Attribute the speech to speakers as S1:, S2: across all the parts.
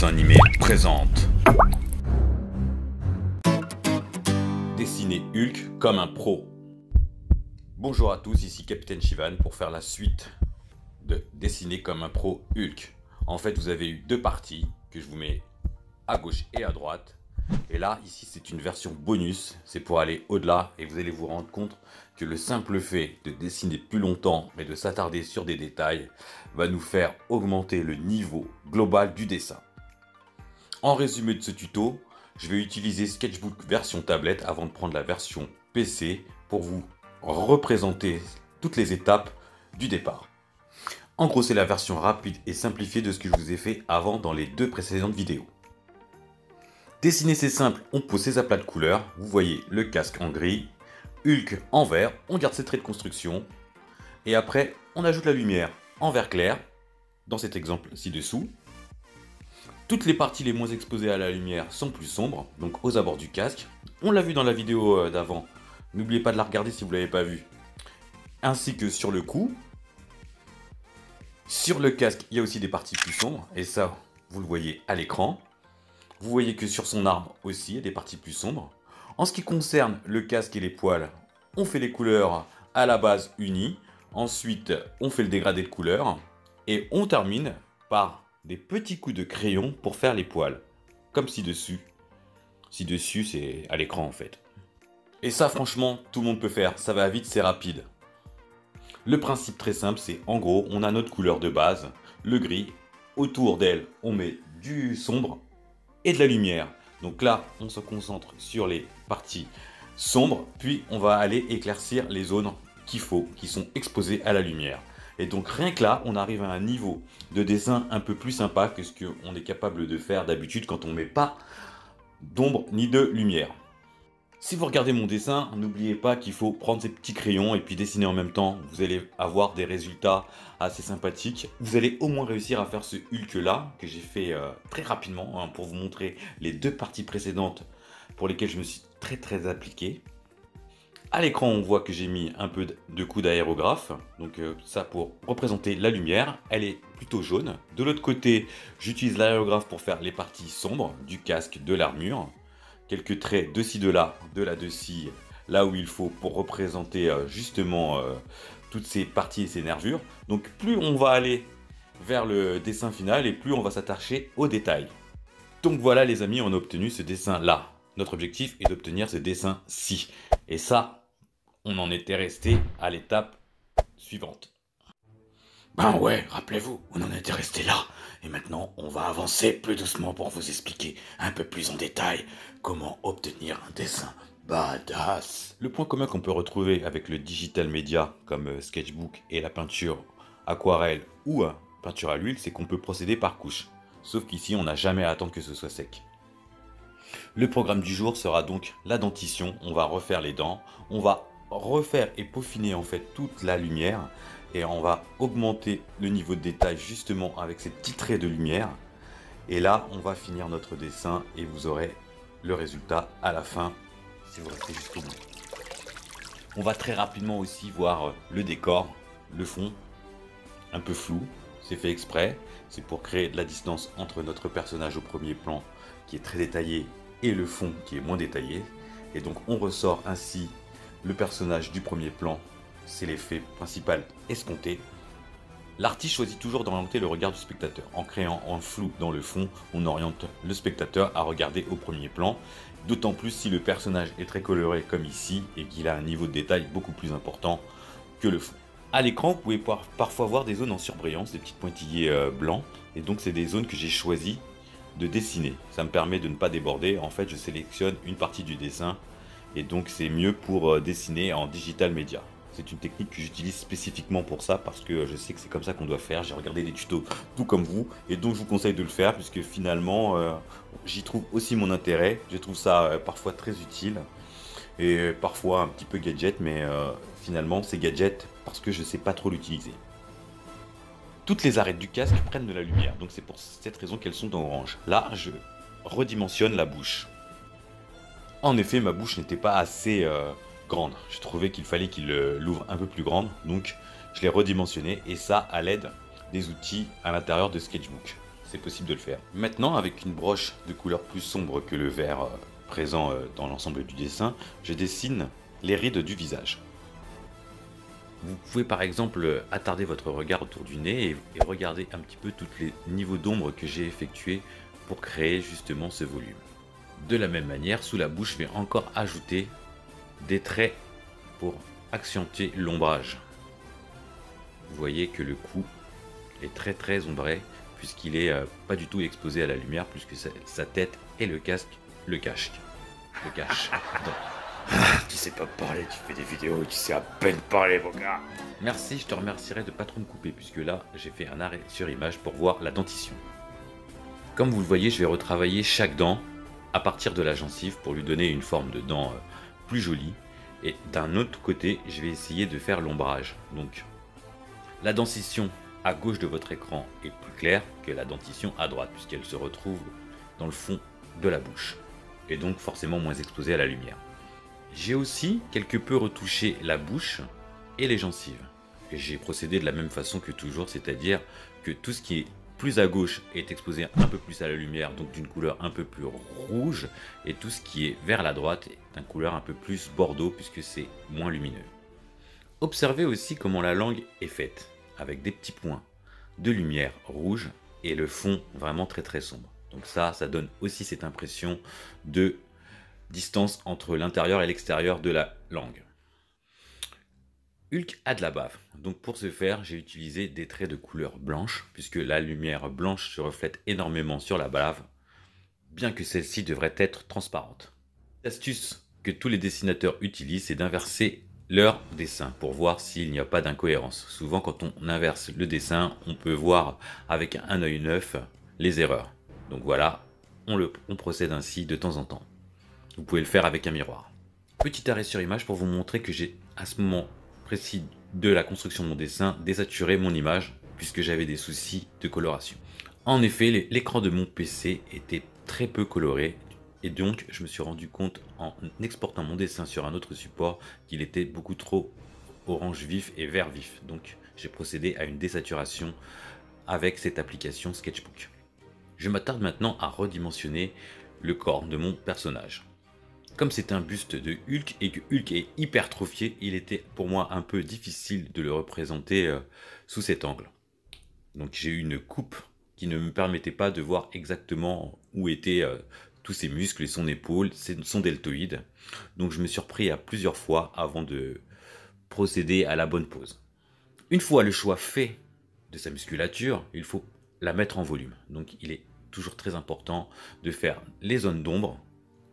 S1: Dessin Animé présente. Dessiner Hulk comme un pro. Bonjour à tous, ici Capitaine Shivan pour faire la suite de Dessiner comme un pro Hulk. En fait, vous avez eu deux parties que je vous mets à gauche et à droite. Et là, ici, c'est une version bonus. C'est pour aller au-delà et vous allez vous rendre compte que le simple fait de dessiner plus longtemps et de s'attarder sur des détails va nous faire augmenter le niveau global du dessin. En résumé de ce tuto, je vais utiliser Sketchbook version tablette avant de prendre la version PC pour vous représenter toutes les étapes du départ. En gros, c'est la version rapide et simplifiée de ce que je vous ai fait avant dans les deux précédentes vidéos. Dessiner c'est simple, on pose ses aplats de couleurs, vous voyez le casque en gris, Hulk en vert, on garde ses traits de construction, et après on ajoute la lumière en vert clair, dans cet exemple ci-dessous. Toutes les parties les moins exposées à la lumière sont plus sombres, donc aux abords du casque. On l'a vu dans la vidéo d'avant, n'oubliez pas de la regarder si vous ne l'avez pas vue. Ainsi que sur le cou. Sur le casque, il y a aussi des parties plus sombres, et ça, vous le voyez à l'écran. Vous voyez que sur son arme aussi, il y a des parties plus sombres. En ce qui concerne le casque et les poils, on fait les couleurs à la base unies. Ensuite, on fait le dégradé de couleurs. Et on termine par des petits coups de crayon pour faire les poils. Comme ci-dessus. Ci-dessus, c'est à l'écran en fait. Et ça, franchement, tout le monde peut faire. Ça va vite, c'est rapide. Le principe très simple, c'est en gros, on a notre couleur de base, le gris. Autour d'elle, on met du sombre et de la lumière. Donc là, on se concentre sur les parties sombres, puis on va aller éclaircir les zones qu'il faut, qui sont exposées à la lumière. Et donc rien que là, on arrive à un niveau de dessin un peu plus sympa que ce qu'on est capable de faire d'habitude quand on ne met pas d'ombre ni de lumière. Si vous regardez mon dessin, n'oubliez pas qu'il faut prendre ces petits crayons et puis dessiner en même temps. Vous allez avoir des résultats assez sympathiques. Vous allez au moins réussir à faire ce Hulk là, que j'ai fait très rapidement, pour vous montrer les deux parties précédentes pour lesquelles je me suis très appliqué. À l'écran, on voit que j'ai mis un peu de coups d'aérographe, donc ça pour représenter la lumière, elle est plutôt jaune. De l'autre côté, j'utilise l'aérographe pour faire les parties sombres du casque, de l'armure. Quelques traits de ci, de là de ci, là où il faut pour représenter justement toutes ces parties et ces nervures. Donc plus on va aller vers le dessin final et plus on va s'attacher aux détails. Donc voilà les amis, on a obtenu ce dessin là. Notre objectif est d'obtenir ce dessin-ci. Et ça, on en était resté à l'étape suivante. Ben ouais, rappelez-vous, on en était resté là. Et maintenant, on va avancer plus doucement pour vous expliquer un peu plus en détail comment obtenir un dessin badass. Le point commun qu'on peut retrouver avec le digital media comme Sketchbook et la peinture aquarelle ou peinture à l'huile, c'est qu'on peut procéder par couche. Sauf qu'ici, on n'a jamais à attendre que ce soit sec. Le programme du jour sera donc la dentition. On va refaire les dents, on va refaire et peaufiner en fait toute la lumière. Et on va augmenter le niveau de détail justement avec ces petits traits de lumière. Et là, on va finir notre dessin et vous aurez le résultat à la fin si vous restez jusqu'au bout. On va très rapidement aussi voir le décor, le fond, un peu flou. C'est fait exprès, c'est pour créer de la distance entre notre personnage au premier plan qui est très détaillé et le fond qui est moins détaillé. Et donc on ressort ainsi le personnage du premier plan. C'est l'effet principal escompté. L'artiste choisit toujours d'orienter le regard du spectateur. En créant un flou dans le fond, on oriente le spectateur à regarder au premier plan. D'autant plus si le personnage est très coloré comme ici et qu'il a un niveau de détail beaucoup plus important que le fond. À l'écran, vous pouvez parfois voir des zones en surbrillance, des petites pointillés blancs. Et donc c'est des zones que j'ai choisi de dessiner. Ça me permet de ne pas déborder. En fait, je sélectionne une partie du dessin. Et donc c'est mieux pour dessiner en digital media. C'est une technique que j'utilise spécifiquement pour ça parce que je sais que c'est comme ça qu'on doit faire. J'ai regardé des tutos tout comme vous et donc je vous conseille de le faire puisque finalement j'y trouve aussi mon intérêt. Je trouve ça parfois très utile et parfois un petit peu gadget, mais finalement c'est gadget parce que je ne sais pas trop l'utiliser. Toutes les arêtes du casque prennent de la lumière, donc c'est pour cette raison qu'elles sont en orange. Là, je redimensionne la bouche. En effet, ma bouche n'était pas assez grande. Je trouvais qu'il fallait qu'il l'ouvre un peu plus grande, donc je l'ai redimensionné et ça à l'aide des outils à l'intérieur de Sketchbook. c'est possible de le faire. Maintenant, avec une broche de couleur plus sombre que le vert présent dans l'ensemble du dessin, je dessine les rides du visage. Vous pouvez par exemple attarder votre regard autour du nez et regarder un petit peu tous les niveaux d'ombre que j'ai effectués pour créer justement ce volume. De la même manière, sous la bouche, je vais encore ajouter des traits pour accentuer l'ombrage. Vous voyez que le cou est très ombré puisqu'il est pas du tout exposé à la lumière puisque sa tête et le casque le cachent. Le cache.
S2: Tu sais pas parler, tu fais des vidéos, tu sais à peine parler, mon gars.
S1: Merci, je te remercierai de pas trop me couper puisque là j'ai fait un arrêt sur image pour voir la dentition. Comme vous le voyez, je vais retravailler chaque dent à partir de la gencive pour lui donner une forme de dent plus jolie. Et d'un autre côté, je vais essayer de faire l'ombrage. Donc la dentition à gauche de votre écran est plus claire que la dentition à droite puisqu'elle se retrouve dans le fond de la bouche et donc forcément moins exposée à la lumière. J'ai aussi quelque peu retouché la bouche et les gencives. Et j'ai procédé de la même façon que toujours, c'est-à-dire que tout ce qui est plus à gauche est exposé un peu plus à la lumière, donc d'une couleur un peu plus rouge, et tout ce qui est vers la droite est d'une couleur un peu plus bordeaux puisque c'est moins lumineux. Observez aussi comment la langue est faite, avec des petits points de lumière rouge et le fond vraiment très sombre. Donc ça donne aussi cette impression de distance entre l'intérieur et l'extérieur de la langue. Hulk a de la bave, donc pour ce faire, j'ai utilisé des traits de couleur blanche, puisque la lumière blanche se reflète énormément sur la bave, bien que celle-ci devrait être transparente. L'astuce que tous les dessinateurs utilisent, c'est d'inverser leur dessin pour voir s'il n'y a pas d'incohérence. Souvent, quand on inverse le dessin, on peut voir avec un œil neuf les erreurs. Donc voilà, on procède ainsi de temps en temps. Vous pouvez le faire avec un miroir. Petit arrêt sur image pour vous montrer que j'ai, à ce moment précis de la construction de mon dessin, désaturé mon image puisque j'avais des soucis de coloration. En effet, l'écran de mon PC était très peu coloré et donc je me suis rendu compte en exportant mon dessin sur un autre support qu'il était beaucoup trop orange vif et vert vif. Donc j'ai procédé à une désaturation avec cette application Sketchbook. Je m'attarde maintenant à redimensionner le corps de mon personnage. Comme c'est un buste de Hulk et que Hulk est hypertrophié, il était pour moi un peu difficile de le représenter sous cet angle. Donc j'ai eu une coupe qui ne me permettait pas de voir exactement où étaient tous ses muscles et son épaule, son deltoïde. Donc je me suis repris à plusieurs fois avant de procéder à la bonne pose. Une fois le choix fait de sa musculature, il faut la mettre en volume. Donc il est toujours très important de faire les zones d'ombre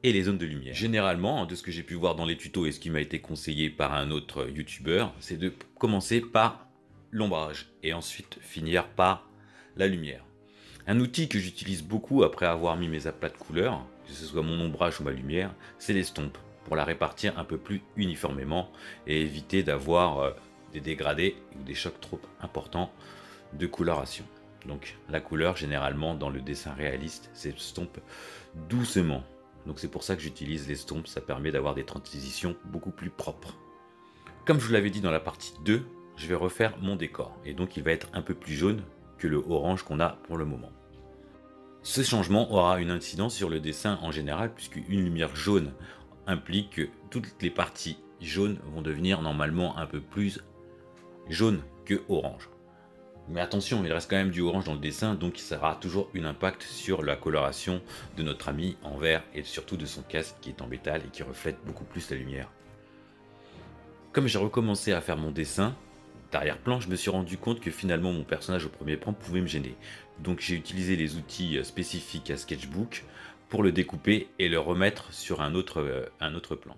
S1: et les zones de lumière. Généralement, de ce que j'ai pu voir dans les tutos et ce qui m'a été conseillé par un autre youtubeur, c'est de commencer par l'ombrage et ensuite finir par la lumière. Un outil que j'utilise beaucoup après avoir mis mes aplats de couleurs, que ce soit mon ombrage ou ma lumière, c'est l'estompe, pour la répartir un peu plus uniformément et éviter d'avoir des dégradés ou des chocs trop importants de coloration. Donc la couleur, généralement dans le dessin réaliste, s'estompe doucement. Donc c'est pour ça que j'utilise l'estompe, ça permet d'avoir des transitions beaucoup plus propres. Comme je vous l'avais dit dans la partie 2, je vais refaire mon décor, et donc il va être un peu plus jaune que le orange qu'on a pour le moment. Ce changement aura une incidence sur le dessin en général, puisque une lumière jaune implique que toutes les parties jaunes vont devenir normalement un peu plus jaunes que orange. Mais attention, il reste quand même du orange dans le dessin, donc ça aura toujours un impact sur la coloration de notre ami en vert et surtout de son casque qui est en métal et qui reflète beaucoup plus la lumière. Comme j'ai recommencé à faire mon dessin d'arrière-plan, je me suis rendu compte que finalement mon personnage au premier plan pouvait me gêner. Donc j'ai utilisé les outils spécifiques à Sketchbook pour le découper et le remettre sur un autre plan.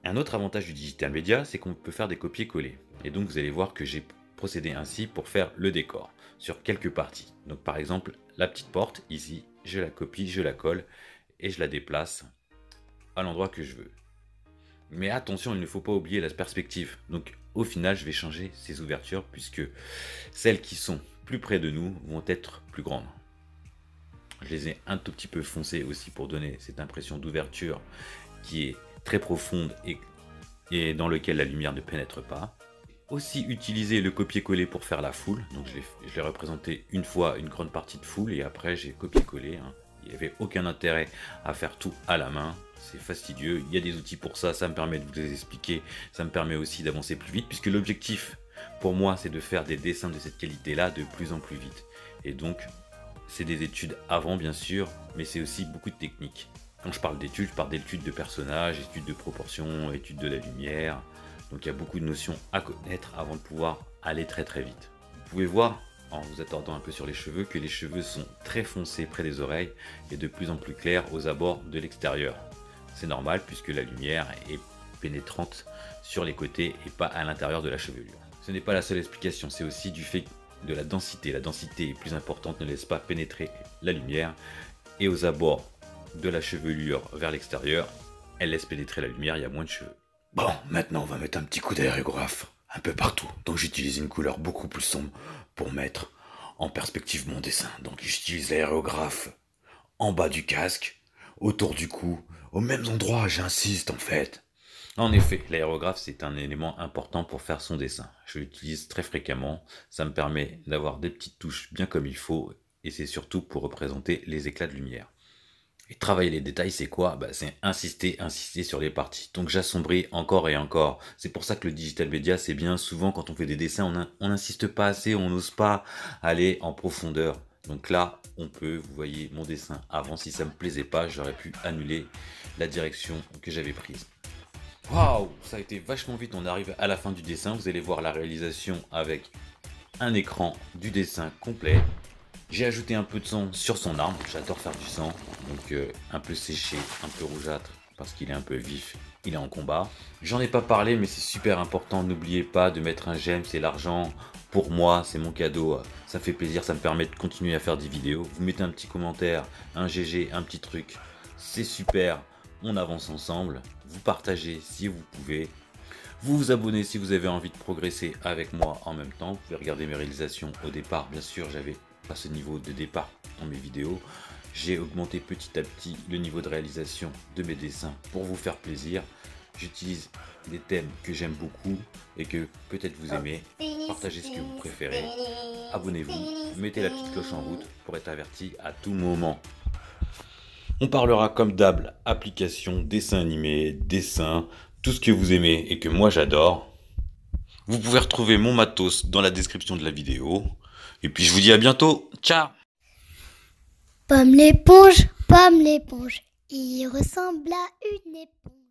S1: Un autre avantage du digital media, c'est qu'on peut faire des copier-coller. Et donc vous allez voir que j'ai procédé ainsi pour faire le décor sur quelques parties. Donc par exemple la petite porte ici, je la copie, je la colle et je la déplace à l'endroit que je veux. Mais attention, il ne faut pas oublier la perspective. Donc au final je vais changer ces ouvertures puisque celles qui sont plus près de nous vont être plus grandes. Je les ai un tout petit peu foncées aussi pour donner cette impression d'ouverture qui est très profonde et dans lequel la lumière ne pénètre pas. aussi utilisé le copier-coller pour faire la foule. Donc je l'ai représenté une fois une grande partie de foule et après j'ai copié-collé. Il n'y avait aucun intérêt à faire tout à la main. C'est fastidieux. Il y a des outils pour ça. Ça me permet de vous les expliquer. Ça me permet aussi d'avancer plus vite puisque l'objectif pour moi c'est de faire des dessins de cette qualité-là de plus en plus vite. Et donc c'est des études avant bien sûr, mais c'est aussi beaucoup de techniques. Quand je parle d'études de personnages, études de proportions, études de la lumière. Donc il y a beaucoup de notions à connaître avant de pouvoir aller très très vite. Vous pouvez voir, en vous attardant un peu sur les cheveux, que les cheveux sont très foncés près des oreilles et de plus en plus clairs aux abords de l'extérieur. C'est normal puisque la lumière est pénétrante sur les côtés et pas à l'intérieur de la chevelure. Ce n'est pas la seule explication, c'est aussi du fait de la densité. La densité est plus importante, ne laisse pas pénétrer la lumière et aux abords de la chevelure vers l'extérieur, elle laisse pénétrer la lumière, il y a moins de cheveux.
S2: Bon, maintenant on va mettre un petit coup d'aérographe un peu partout. Donc j'utilise une couleur beaucoup plus sombre pour mettre en perspective mon dessin. Donc j'utilise l'aérographe en bas du casque, autour du cou, aux mêmes endroits, j'insiste en fait.
S1: En effet, l'aérographe c'est un élément important pour faire son dessin. Je l'utilise très fréquemment, ça me permet d'avoir des petites touches bien comme il faut et c'est surtout pour représenter les éclats de lumière. Et travailler les détails, c'est quoi? C'est insister sur les parties. Donc j'assombris encore et encore. C'est pour ça que le digital media, c'est bien. Souvent, quand on fait des dessins, on n'insiste pas assez, on n'ose pas aller en profondeur. Donc là, on peut, vous voyez mon dessin avant, si ça me plaisait pas, j'aurais pu annuler la direction que j'avais prise. Waouh, ça a été vachement vite, on arrive à la fin du dessin. Vous allez voir la réalisation avec un écran du dessin complet. J'ai ajouté un peu de sang sur son arme, j'adore faire du sang, donc un peu séché, un peu rougeâtre, parce qu'il est un peu vif, il est en combat. J'en ai pas parlé, mais c'est super important, n'oubliez pas de mettre un j'aime, c'est l'argent, pour moi, c'est mon cadeau, ça fait plaisir, ça me permet de continuer à faire des vidéos. Vous mettez un petit commentaire, un GG, un petit truc, c'est super, on avance ensemble, vous partagez si vous pouvez. Vous vous abonnez si vous avez envie de progresser avec moi en même temps. Vous pouvez regarder mes réalisations au départ, bien sûr, j'avais à ce niveau de départ dans mes vidéos. J'ai augmenté petit à petit le niveau de réalisation de mes dessins pour vous faire plaisir. J'utilise des thèmes que j'aime beaucoup et que peut-être vous aimez. Partagez ce que vous préférez. Abonnez-vous. Mettez la petite cloche en route pour être averti à tout moment. On parlera comme d'hab application, dessin animé, dessin, tout ce que vous aimez et que moi j'adore. Vous pouvez retrouver mon matos dans la description de la vidéo. Et puis je vous dis à bientôt. Ciao!
S3: Pomme l'éponge, il ressemble à une éponge.